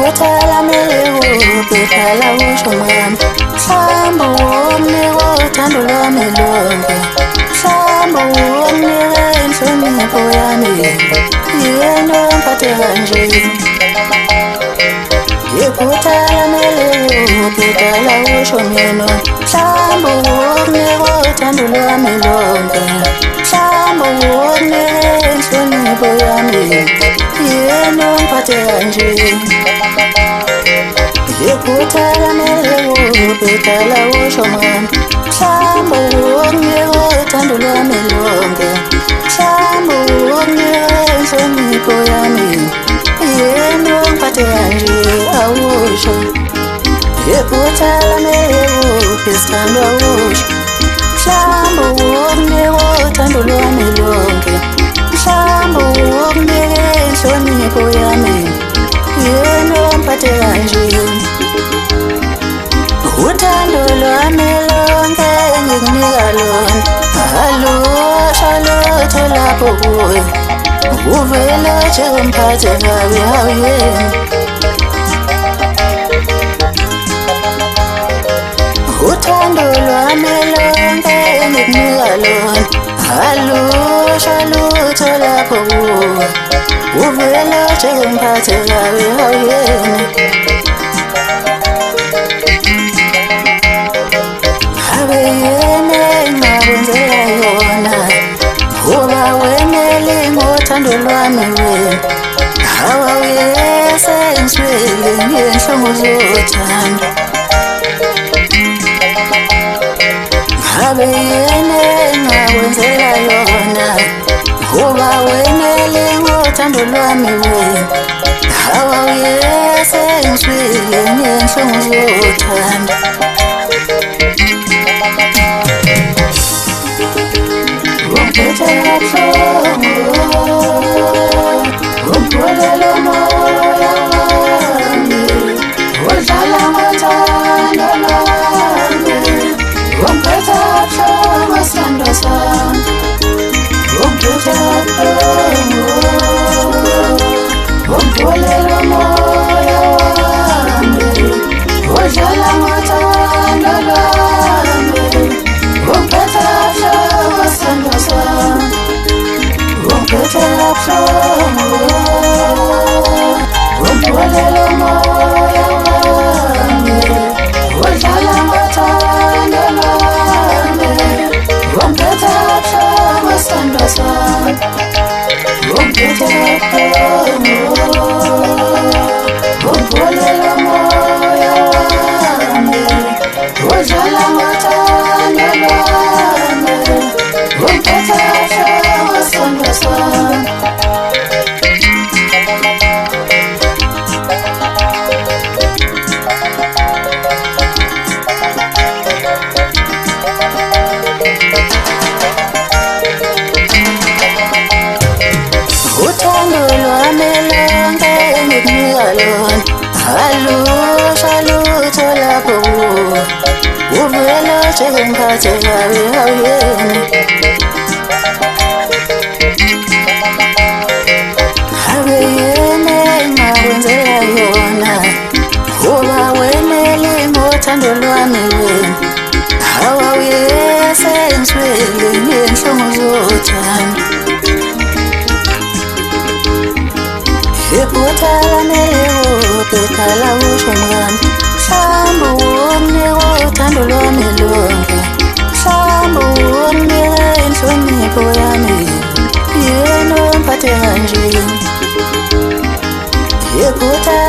Yephutha mele ubhekala usho mngani Mhlamba womnika uthando lwami lonke Mhlamba womnika inhlonipho yami Yena ongiphathe kanje Yephutha mele ubhekala usho mina Mhlamba womnika uthando lwami lonke Mhlamba womnika inhlonipho yami Yena ongiphathe kanje Yephutha mele ubhekala usho mngani Mhlamba womnika uthando lwami lonke Mhlamba womnika inhlonipho yami Yena ongiphathe kanje awusho Yephutha mele ubhekala usho Mhlamba womnika uthando lwami lonke Mhlamba womnika inhlonipho yami Yena ongiphathe kanje Uthando lwami lonke ngikunika lona Alusha lutho lapho kuwe Uvela nje ungiphathe kabi awuyena Uthando lwami lonke ngikunika lona Alusha lutho lapho kuwe Uvela nje ungiphathe kabi awuyena Ngabenzela yona Uba wenele ngothando lwami wena Hawa uyese ngiswele ngenhlongo zothando Ngabe yena ngawenzela yona Uba wenele ngothando lwami wena Hawa uyese ngiswele ngenhlongo zothando Alusha lutho lapho kuwe Uvela nje ungiphathe kabi awuyena Ngabe yena ngawenzela yona Uba wenele ngothando lwami wena Hawa uyese ngiswele ngenhlongo zothando Yephutha mele ubhekala usho mngani Mhlamba womnika uthando lwami lonke Mhlamba womnika inhlonipho yami Yena ongiphathe kanje Yephutha